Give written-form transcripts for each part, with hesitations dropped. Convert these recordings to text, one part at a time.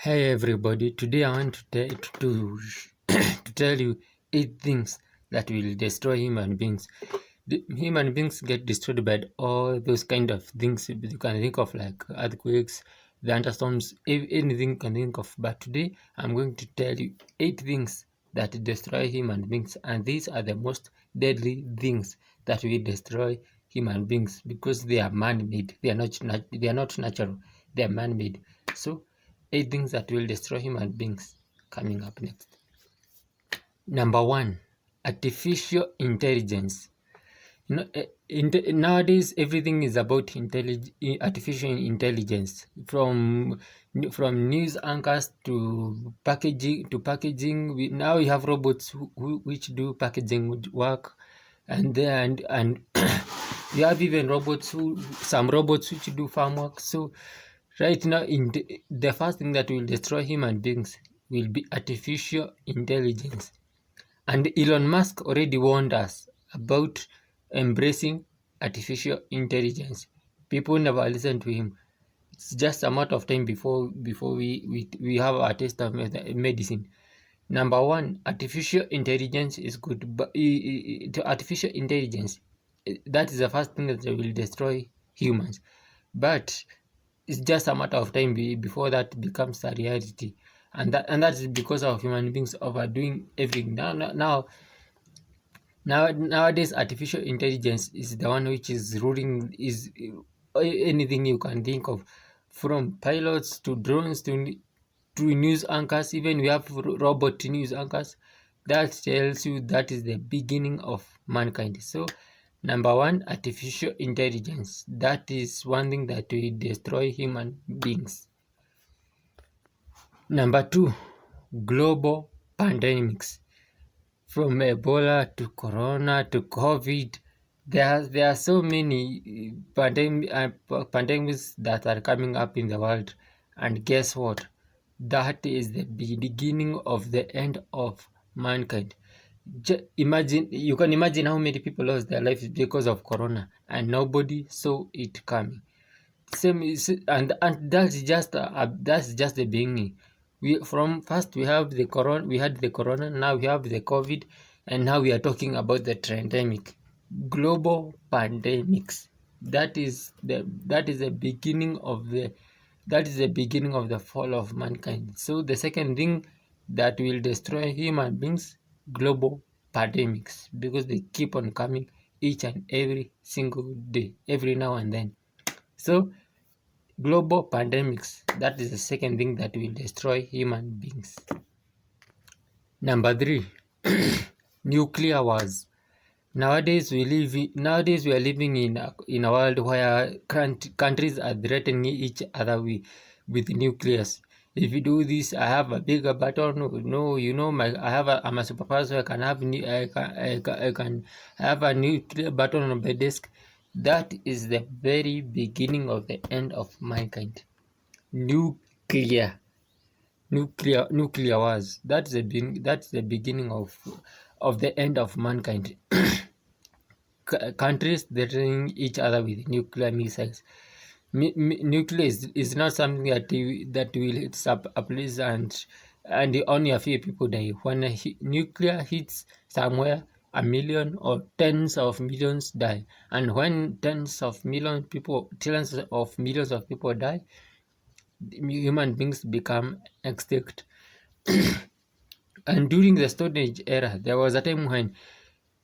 Hey everybody, today I want to tell you 8 things that will destroy human beings. Human beings get destroyed by all those kind of things you can think of, like earthquakes, thunderstorms, anything you can think of. But today I'm going to tell you 8 things that destroy human beings, and these are the most deadly things that will destroy human beings because they are man-made. They are not natural. They are man-made. So 8 things that will destroy human beings coming up next. Number one, artificial intelligence. Nowadays everything is about artificial intelligence, from news anchors to packaging. Now we have robots which do packaging work, and we have even some robots which do farm work. So right now, the first thing that will destroy human beings will be artificial intelligence. And Elon Musk already warned us about embracing artificial intelligence. People never listen to him. It's just a matter of time before we have our taste of medicine. Number one, artificial intelligence is good, but artificial intelligence, that is the first thing that will destroy humans. But it's just a matter of time before that becomes a reality, and that is because of human beings overdoing everything. Nowadays, artificial intelligence is the one which is ruling is anything you can think of, from pilots to drones to news anchors. Even we have robot news anchors. That tells you that is the beginning of mankind. So number one, artificial intelligence. That is one thing that will destroy human beings. Number two, global pandemics. From Ebola to Corona to COVID, there are so many pandemics that are coming up in the world. And guess what? That is the beginning of the end of mankind. You can imagine how many people lost their lives because of Corona, and nobody saw it coming. Same is, and that's just the beginning. We have the corona, we had the corona, now we have the COVID, and now we are talking about the pandemic, global pandemics. That is the beginning of the fall of mankind. So the second thing that will destroy human beings, global pandemics, because they keep on coming each and every single day, every now and then. So global pandemics, that is the second thing that will destroy human beings. Number three, nuclear wars. Nowadays we are living in a world where countries are threatening each other with nuclears. If you do this, I have a bigger button. No, I'm a supervisor. I can I can have a nuclear button on my desk. That is the very beginning of the end of mankind. Nuclear, nuclear wars. That's the beginning of the end of mankind. Countries threatening each other with nuclear missiles. Nuclear is not something that will hit up a place and only a few people die. When nuclear hits somewhere, a million or tens of millions die. And when tens of millions of people die, human beings become extinct. And during the Stone Age era, there was a time when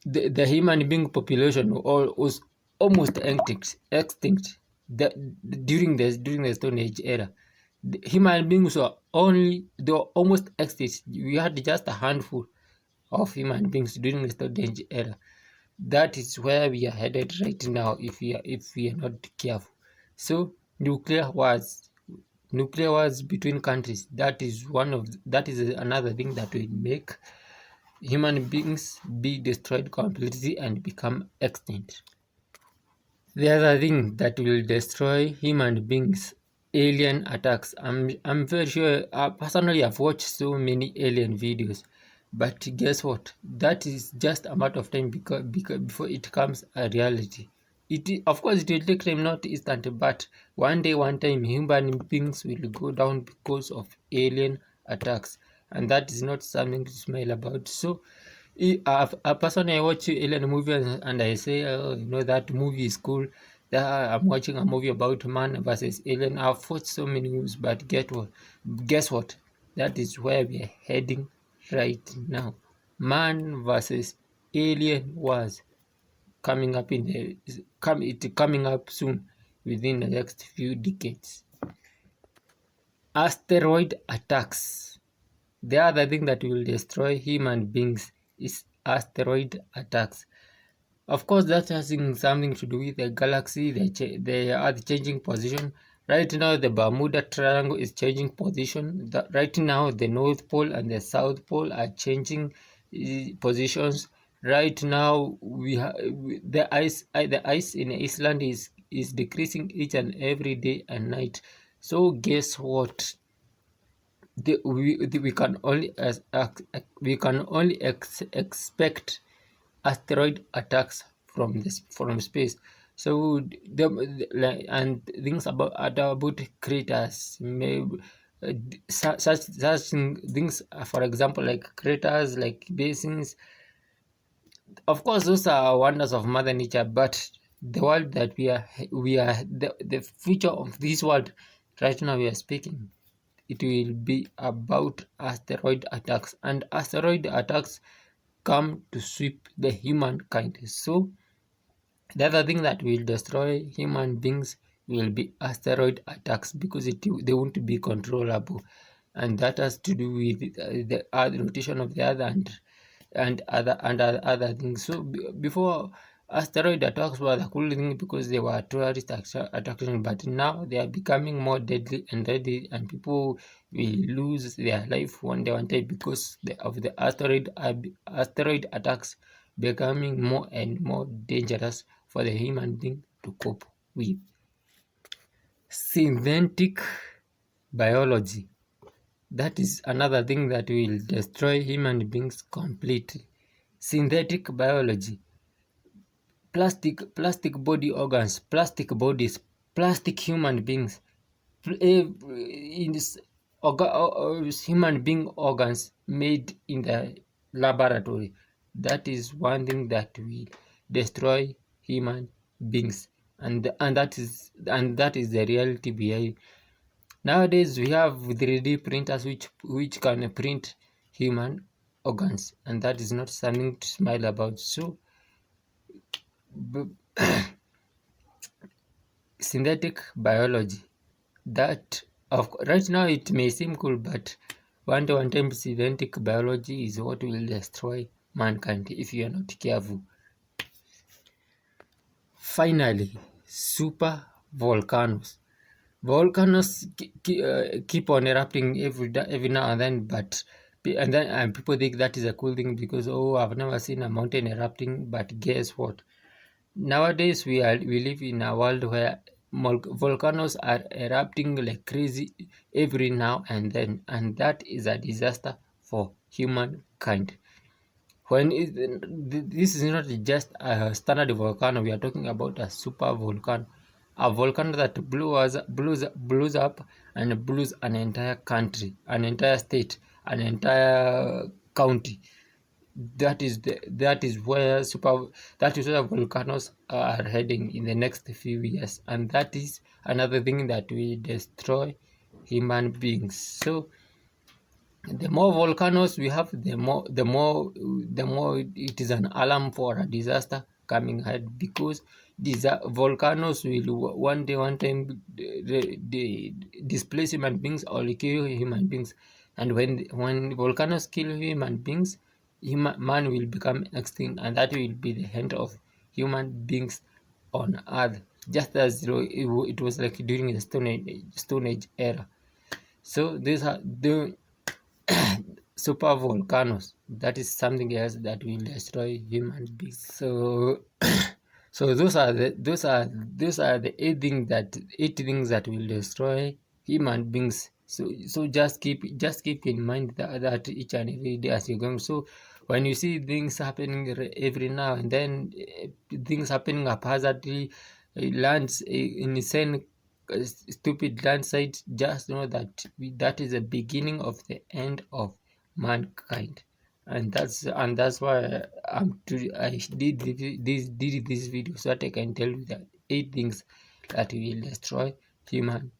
the human being population was almost extinct. During the Stone Age era, the human beings they were almost extinct. We had just a handful of human beings during the Stone Age era. That is where we are headed right now if we are not careful. So nuclear wars between countries, that is another thing that will make human beings be destroyed completely and become extinct. The other thing that will destroy human beings, alien attacks. I'm very sure, personally I've watched so many alien videos, but guess what? That is just a matter of time because before it becomes a reality. Of course, it will take time, not instant, but one day, one time, human beings will go down because of alien attacks, and that is not something to smile about. So, a person I watch alien movie and I say, oh, that movie is cool. I'm watching a movie about man versus alien. I've watched so many movies, but Guess what? That is where we are heading right now. Man versus alien wars coming up coming up soon within the next few decades. Asteroid attacks. The other thing that will destroy human beings is asteroid attacks. Of course, that has something to do with the galaxy, the Earth changing position. Right now, the Bermuda Triangle is changing position. Right now, the North Pole and the South Pole are changing positions. Right now, the ice in Iceland is decreasing each and every day and night. So guess what? We can only expect asteroid attacks from space. So and things about craters, maybe such things, for example, like craters, like basins. Of course, those are wonders of Mother Nature, but the world that we are the future of this world right now we are speaking, it will be about asteroid attacks, and asteroid attacks come to sweep the humankind. So the other thing that will destroy human beings will be asteroid attacks, because they won't be controllable, and that has to do with the rotation of the earth and other things. So before, asteroid attacks were the cool thing because they were tourist attraction, but now they are becoming more deadly and deadly, and people will lose their life one day, one day, because of the asteroid attacks becoming more and more dangerous for the human being to cope with. Synthetic biology. That is another thing that will destroy human beings completely. Synthetic biology. Plastic body organs, plastic bodies, plastic human beings, in this human being organs made in the laboratory. That is one thing that will destroy human beings, and that is the reality behind. Nowadays we have 3D printers which can print human organs, and that is not something to smile about. So synthetic biology, that right now it may seem cool, but one time synthetic biology is what will destroy mankind if you are not careful. Finally, super volcanoes. Volcanoes keep on erupting every now and then, and people think that is a cool thing because, oh, I've never seen a mountain erupting. But guess what? Nowadays we live in a world where volcanoes are erupting like crazy every now and then, and that is a disaster for humankind. This is not just a standard volcano, we are talking about a super volcano, a volcano that blows up and blows an entire country, an entire state, an entire county. That is where volcanoes are heading in the next few years, and that is another thing that will destroy human beings. So the more volcanoes we have, the more it is an alarm for a disaster coming ahead, because these volcanoes will one time displace human beings or kill human beings, and when volcanoes kill human beings, man will become extinct, and that will be the end of human beings on earth, just as it was like during the Stone Age era. So these are the super volcanoes. That is something else that will destroy human beings. So so those are the eight things that will destroy human beings. So just keep in mind that each and every day as you're going. So When you see things happening every now and then, things happening haphazardly, lands insane, stupid landslide, just know that that is the beginning of the end of mankind. And that's why I did this video, so that I can tell you that 8 things that will destroy human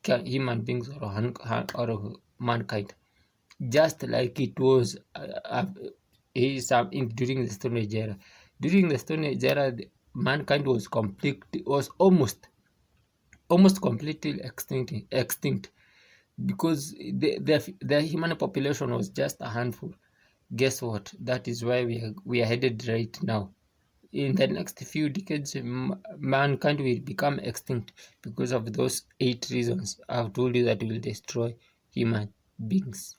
human beings or mankind, just like it was during the Stone Age era. During the Stone Age era, mankind was almost completely extinct because the human population was just a handful. Guess what? That is why we are headed right now. In the next few decades, mankind will become extinct because of those 8 reasons I've told you that will destroy human beings.